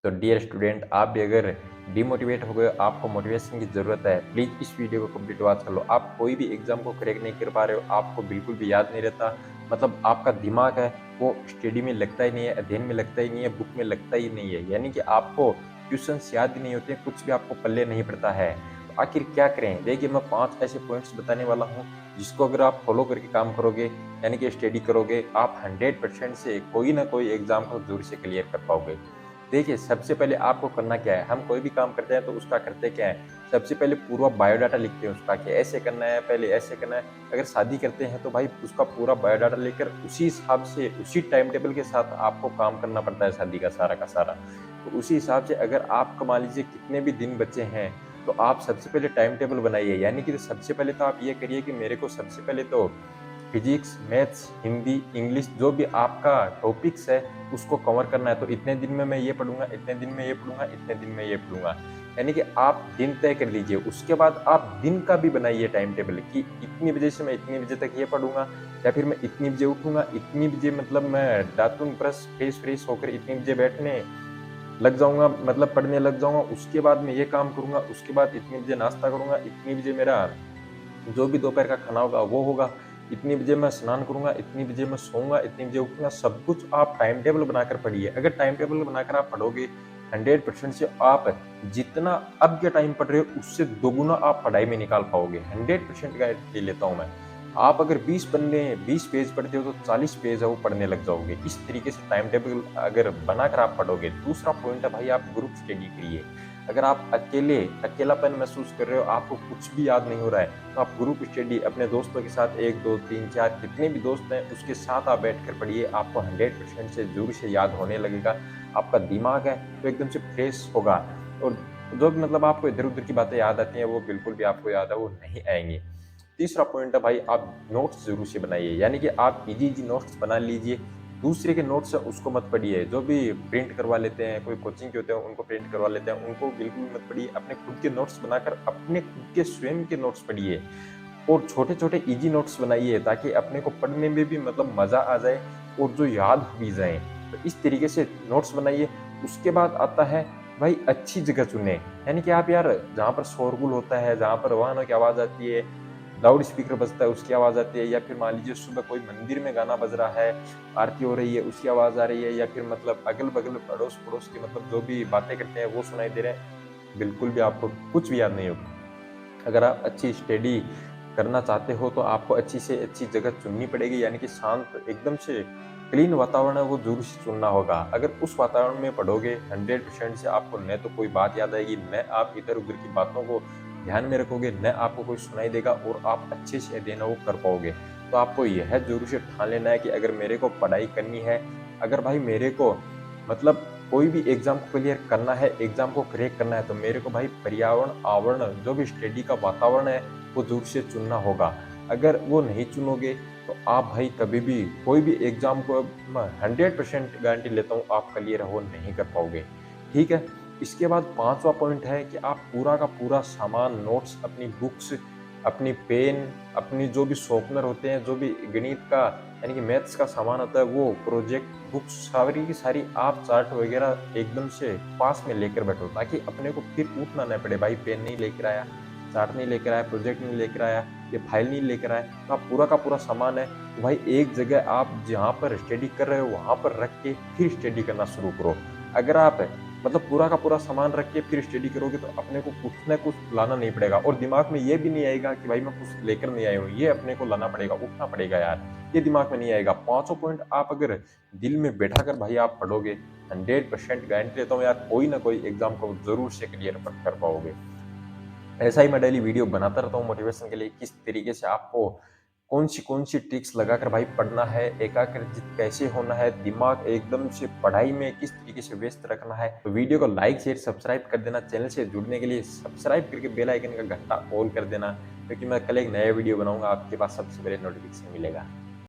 तो dear student, आप भी अगर डिमोटिवेट हो गए, आपको मोटिवेशन की ज़रूरत है, प्लीज़ इस वीडियो को कंप्लीट वॉच कर लो। आप कोई भी एग्ज़ाम को क्रैक नहीं कर पा रहे हो, आपको बिल्कुल भी याद नहीं रहता, मतलब आपका दिमाग है वो स्टडी में लगता ही नहीं है, अध्ययन में लगता ही नहीं है, बुक में लगता ही नहीं है, यानी कि आपको क्वेश्चंस याद ही नहीं होते हैं, कुछ भी आपको पल्ले नहीं पड़ता है। तो आखिर क्या करें? देखिए, मैं 5 ऐसे पॉइंट्स बताने वाला हूँ, जिसको अगर आप फॉलो करके काम करोगे, यानी कि स्टडी करोगे, आप 100% से कोई ना कोई एग्ज़ाम को ज़रूर से क्लियर कर पाओगे। देखिए, सबसे पहले आपको करना क्या है, हम कोई भी काम करते हैं तो उसका करते क्या है, सबसे पहले पूरा बायोडाटा लिखते हैं उसका कि ऐसे करना है, पहले ऐसे करना है। अगर शादी करते हैं तो भाई उसका पूरा बायोडाटा लेकर उसी हिसाब से, उसी टाइम टेबल के साथ आपको काम करना पड़ता है शादी का सारा। तो उसी हिसाब से अगर आपका मान लीजिए कितने भी दिन बचे हैं, तो आप सबसे पहले टाइम टेबल बनाइए, यानी कि सबसे पहले तो आप ये करिए कि मेरे को सबसे पहले तो फिजिक्स, मैथ्स, हिंदी, इंग्लिश जो भी आपका टॉपिक्स है उसको कवर करना है। तो इतने दिन में मैं ये पढ़ूँगा, इतने दिन में ये पढ़ूँगा, इतने दिन में ये पढ़ूँगा। यानी कि आप दिन तय कर लीजिए। उसके बाद आप दिन का भी बनाइए टाइम टेबल कि इतनी बजे से मैं इतनी बजे तक ये पढ़ूँगा, या फिर मैं इतनी बजे उठूँगा, इतनी बजे मतलब मैं दातुन ब्रश फ्रेश होकर इतनी बजे बैठने लग जाऊँगा, मतलब पढ़ने लग जाऊँगा। उसके बाद मैं ये काम करूँगा, उसके बाद इतनी बजे नाश्ता करूँगा, इतनी बजे मेरा जो भी दोपहर का खाना होगा वो होगा, इतनी बजे मैं स्नान करूँगा, इतनी बजे मैं सोऊँगा, इतनी बजे उठूँगा, सब कुछ आप टाइम टेबल बनाकर पढ़िए। अगर टाइम टेबल बनाकर आप पढ़ोगे, 100% से आप जितना अब के टाइम पढ़ रहे हो उससे दोगुना आप पढ़ाई में निकाल पाओगे, 100% गारंटी लेता हूँ मैं। आप अगर 20 पन्ने 20 पेज पढ़ते हो तो 40 पेज है वो पढ़ने लग जाओगे। इस तरीके से टाइम टेबल अगर बनाकर आप पढ़ोगे। दूसरा पॉइंट है भाई, आप ग्रुप स्टडी करिए। अगर आप अकेलापन महसूस कर रहे हो, आपको कुछ भी याद नहीं हो रहा है, तो आप ग्रुप स्टडी अपने दोस्तों के साथ 1, 2, 3, 4 कितने भी दोस्त हैं उसके साथ आप बैठकर पढ़िए। आपको 100% से ज़रूर से याद होने लगेगा। आपका दिमाग है वो एकदम से फ्रेश होगा, और जो भी मतलब आपको इधर-उधर की बातें याद आती हैं वो बिल्कुल भी आपको याद है वो नहीं आएँगी। तीसरा पॉइंट है भाई, आप नोट्स ज़रूर से बनाइए, यानी कि आप ईज़ी-ईज़ी नोट्स बना लीजिए। दूसरे के नोट्स है उसको मत पढ़िए, जो भी प्रिंट करवा लेते हैं, कोई कोचिंग के होते हैं उनको प्रिंट करवा लेते हैं, उनको बिल्कुल मत पढ़िए। अपने खुद के नोट्स बनाकर अपने खुद के स्वयं के नोट्स पढ़िए, और छोटे-छोटे ईज़ी नोट्स बनाइए ताकि अपने को पढ़ने में भी मतलब मज़ा आ जाए और जो याद भी जाएँ। तो इस तरीके से नोट्स बनाइए। उसके बाद आता है भाई, अच्छी जगह चुनें, यानी कि आप यार जहाँ पर शोरगुल होता है, जहाँ पर वाहनों की आवाज़ आती है, लाउड स्पीकर बजता है उसकी आवाज़ आती है, या फिर मान लीजिए सुबह कोई मंदिर में गाना बज रहा है, आरती हो रही है उसकी आवाज़ आ रही है, या फिर मतलब अगल-बगल अड़ोस-पड़ोस के मतलब जो भी बातें करते हैं वो सुनाई दे रहे हैं, बिल्कुल भी आपको कुछ भी याद नहीं होगा। अगर आप अच्छी स्टडी करना चाहते हो तो आपको अच्छी से अच्छी जगह चुननी पड़ेगी, यानी कि शांत एकदम से क्लीन वातावरण है वो ज़रूर से चुनना होगा। अगर उस वातावरण में पढ़ोगे, 100% से आपको न तो कोई बात याद आएगी, न आप इधर-उधर की बातों को ध्यान में रखोगे, न आपको कोई सुनाई देगा, और आप अच्छे से अध्ययन वो कर पाओगे। तो आपको यह ज़रूर से ठान लेना है कि अगर मेरे को पढ़ाई करनी है, अगर भाई मेरे को मतलब कोई भी एग्ज़ाम को क्लियर करना है, एग्ज़ाम को क्रैक करना है, तो मेरे को भाई पर्यावरण, आवरण जो भी स्टडी का वातावरण है, वो ज़रूर से चुनना होगा। अगर वो नहीं चुनोगे, तो आप भाई कभी भी कोई भी एग्ज़ाम को मैं 100% गारंटी लेता हूँ आप क्लियर वो नहीं कर पाओगे। ठीक है? इसके बाद 5वाँ पॉइंट है कि आप पूरा का पूरा सामान, नोट्स, अपनी बुक्स, अपनी पेन, अपनी जो भी शॉर्पनर होते हैं, जो भी गणित का यानी कि मैथ्स का सामान होता है, वो प्रोजेक्ट बुक्स सारी की सारी आप चार्ट वगैरह एकदम से पास में लेकर बैठो, ताकि अपने को फिर उठना ना पड़े। भाई पेन नहीं लेकर आया, चार्ट नहीं लेकर आया, प्रोजेक्ट नहीं लेकर आया, ये फाइल नहीं लेकर आया, तो आप पूरा का पूरा सामान है तो भाई एक जगह आप जहाँ पर स्टडी कर रहे हो वहाँ पर रख के फिर स्टडी करना शुरू करो। अगर आप मतलब पूरा का पूरा सामान रख के फिर स्टडी करोगे तो अपने को कुछ ना कुछ लाना नहीं पड़ेगा, और दिमाग में ये भी नहीं आएगा कि भाई मैं कुछ लेकर नहीं आया हूँ, ये अपने को लाना पड़ेगा, उठना पड़ेगा यार, ये दिमाग में नहीं आएगा। पाँचों पॉइंट आप अगर दिल में बैठा कर भाई आप पढ़ोगे, 100% गारंटी देता हूँ यार, कोई ना कोई एग्जाम को जरूर से क्लियर कर पाओगे। ऐसा ही मैं डेली वीडियो बनाता रहता हूँ मोटिवेशन के लिए, किस तरीके से आपको कौन सी ट्रिक्स लगाकर भाई पढ़ना है, एकाग्रचित कैसे होना है, दिमाग एकदम से पढ़ाई में किस तरीके से व्यस्त रखना है। तो वीडियो को लाइक शेयर सब्सक्राइब कर देना, चैनल से जुड़ने के लिए सब्सक्राइब करके बेल आइकन का घंटा ऑल कर देना, क्योंकि मैं कल एक नया वीडियो बनाऊंगा आपके पास सबसे पहले नोटिफिकेशन मिलेगा।